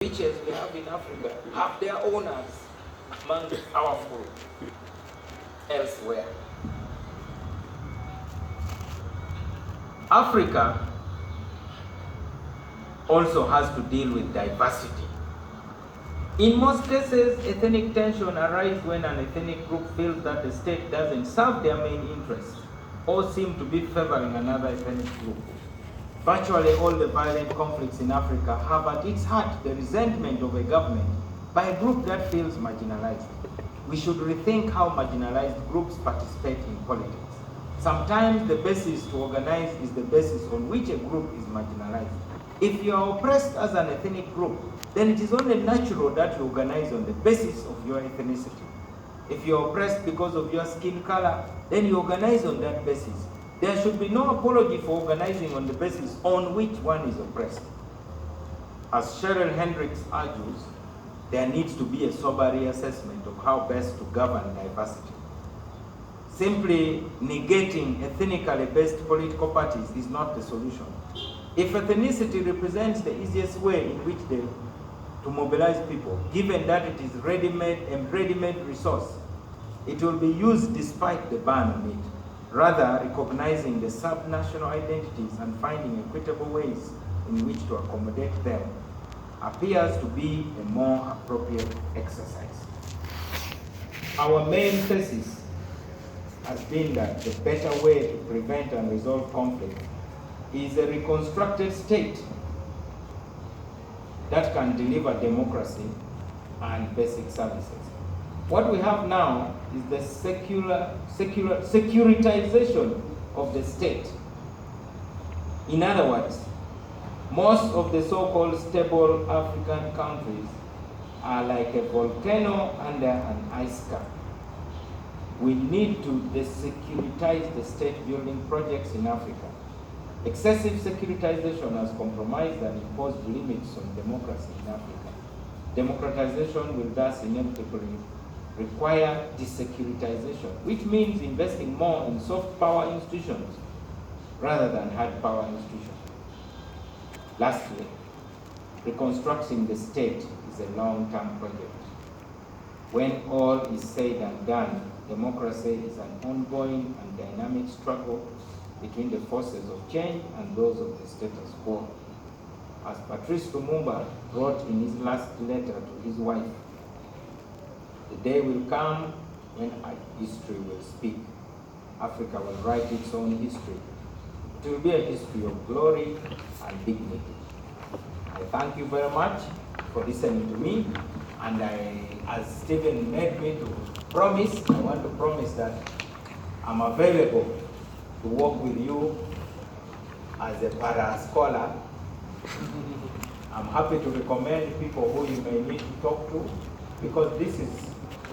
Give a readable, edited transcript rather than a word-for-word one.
riches we have in Africa have their owners among the powerful elsewhere. Africa also has to deal with diversity. In most cases, ethnic tension arises when an ethnic group feels that the state doesn't serve their main interests or seem to be favoring another ethnic group. Virtually all the violent conflicts in Africa have at its heart the resentment of a government by a group that feels marginalized. We should rethink how marginalized groups participate in politics. Sometimes the basis to organize is the basis on which a group is marginalized. If you are oppressed as an ethnic group, then it is only natural that you organize on the basis of your ethnicity. If you are oppressed because of your skin color, then you organize on that basis. There should be no apology for organizing on the basis on which one is oppressed. As Cheryl Hendricks argues, there needs to be a sober reassessment of how best to govern diversity. Simply negating ethnically based political parties is not the solution. If ethnicity represents the easiest way in which to mobilize people, given that it is ready-made resource, it will be used despite the ban on it, rather recognizing the subnational identities and finding equitable ways in which to accommodate them appears to be a more appropriate exercise. Our main thesis has been that the better way to prevent and resolve conflict is a reconstructed state that can deliver democracy and basic services. What we have now is the securitization of the state. In other words, most of the so-called stable African countries are like a volcano under an ice cap. We need to desecuritize the state-building projects in Africa. Excessive securitization has compromised and imposed limits on democracy in Africa. Democratization will thus inevitably require desecuritization, which means investing more in soft power institutions rather than hard power institutions. Lastly, reconstructing the state is a long-term project. When all is said and done, democracy is an ongoing and dynamic struggle between the forces of change and those of the status quo. As Patrice Lumumba wrote in his last letter to his wife, the day will come when history will speak. Africa will write its own history. It will be a history of glory and dignity. I thank you very much for listening to me, and as Stephen made me to promise, I want to promise that I'm available to work with you as a para-scholar. I'm happy to recommend people who you may need to talk to, because this is